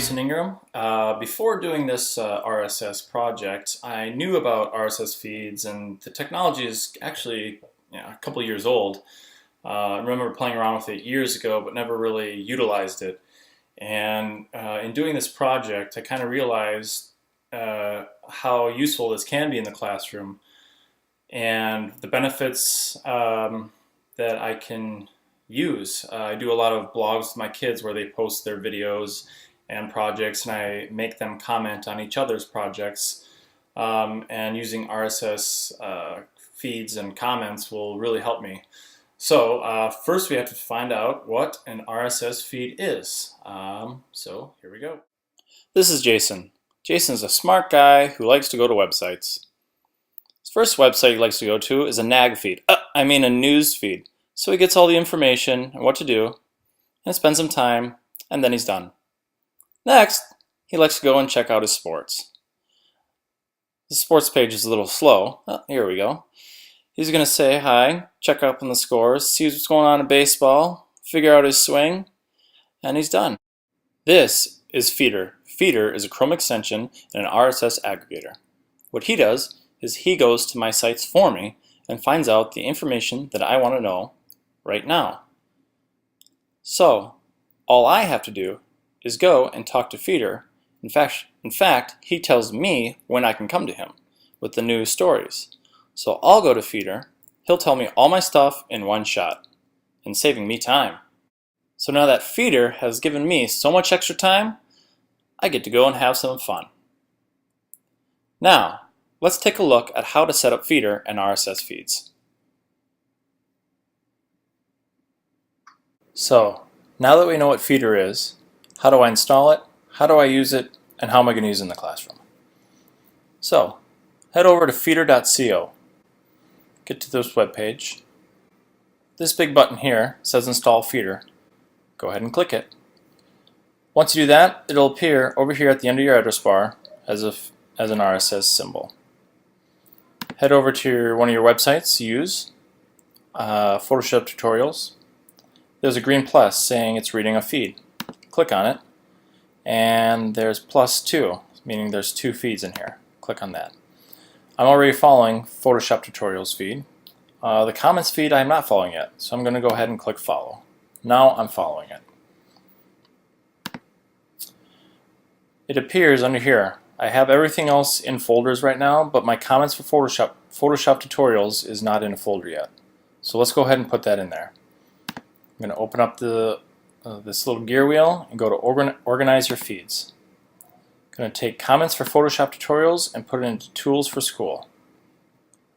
Jason Inghram. Before doing this RSS project, I knew about RSS feeds, and the technology is actually a couple of years old. I remember playing around with it years ago, but never really utilized it. And in doing this project, I kind of realized how useful this can be in the classroom, and the benefits that I can use. I do a lot of blogs with my kids where they post their videos and projects, and I make them comment on each other's projects. And using RSS feeds and comments will really help me. So first we have to find out what an RSS feed is. So here we go. This is Jason. Jason's a smart guy who likes to go to websites. His first website he likes to go to is a nag feed. A news feed. So he gets all the information and what to do, and spends some time, and then he's done. Next, he likes to go and check out his sports. The sports page is a little slow. Here we go. He's going to say hi, check up on the scores, see what's going on in baseball, figure out his swing, and he's done. This is Feeder. Feeder is a Chrome extension and an RSS aggregator. What he does is he goes to my sites for me and finds out the information that I want to know right now. So all I have to do is go and talk to Feeder. In fact, he tells me when I can come to him with the news stories. So I'll go to Feeder, he'll tell me all my stuff in one shot, and saving me time. So now that Feeder has given me so much extra time, I get to go and have some fun. Now, let's take a look at how to set up Feeder and RSS feeds. So, now that we know what Feeder is, how do I install it, how do I use it, and how am I going to use it in the classroom? So, head over to feeder.co. Get to this web page. This big button here says Install Feeder. Go ahead and click it. Once you do that, it'll appear over here at the end of your address bar as an RSS symbol. Head over to one of your websites you use, Photoshop tutorials. There's a green plus saying it's reading a feed. Click on it, and there's +2, meaning there's 2 feeds in here. Click on that. I'm already following Photoshop tutorials feed. The comments feed I'm not following yet, so I'm going to go ahead and click follow. Now I'm following it. It appears under here. I have everything else in folders right now, but my comments for Photoshop tutorials is not in a folder yet. So let's go ahead and put that in there. I'm going to open up this little gear wheel and go to organize your feeds. I'm going to take comments for Photoshop tutorials and put it into tools for school.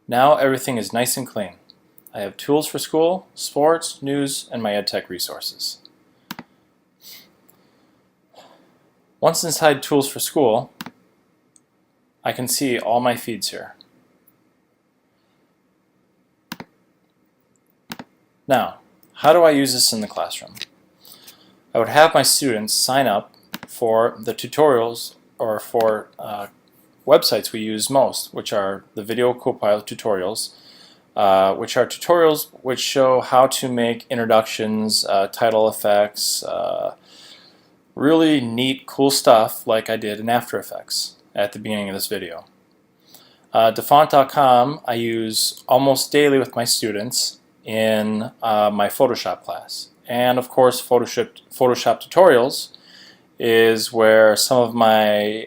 Now everything is nice and clean. I have tools for school, sports, news, and my EdTech resources. Once inside tools for school, I can see all my feeds here. Now, how do I use this in the classroom? I would have my students sign up for the tutorials or for websites we use most, which are the Video Copilot tutorials, which are tutorials which show how to make introductions, title effects, really neat, cool stuff like I did in After Effects at the beginning of this video. Dafont.com I use almost daily with my students in my Photoshop class. And of course Photoshop tutorials is where some of my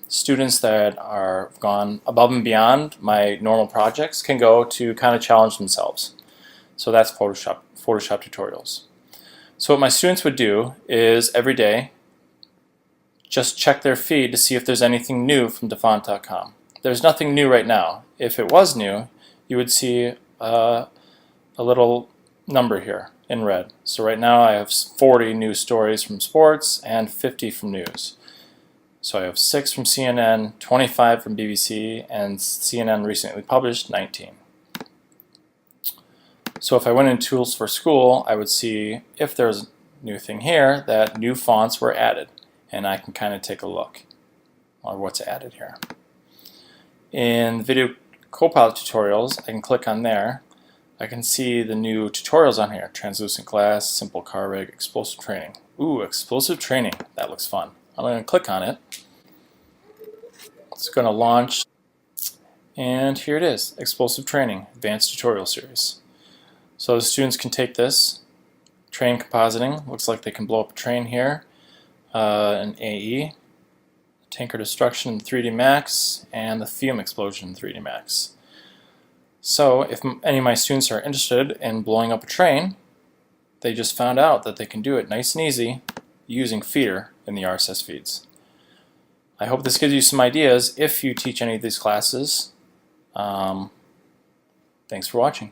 students that are gone above and beyond my normal projects can go to kind of challenge themselves. So that's Photoshop tutorials. So what my students would do is every day just check their feed to see if there's anything new from Dafont.com. There's nothing new right now. If it was new, you would see a little number here in red. So right now I have 40 news stories from sports and 50 from news. So I have 6 from CNN, 25 from BBC, and CNN recently published 19. So if I went in Tools for School, I would see if there's a new thing here that new fonts were added, and I can kind of take a look on what's added here. In Video Copilot tutorials, I can click on there. I can see the new tutorials on here: translucent glass, simple car rig, explosive training. Ooh, explosive training, that looks fun. I'm going to click on it. It's going to launch, and here it is, Explosive Training, Advanced Tutorial Series. So the students can take this, train compositing, looks like they can blow up a train here, an AE, tanker destruction in 3D Max, and the fume explosion in 3D Max. So if any of my students are interested in blowing up a train, they just found out that they can do it nice and easy using feeder in the RSS feeds. I hope this gives you some ideas if you teach any of these classes. Thanks for watching.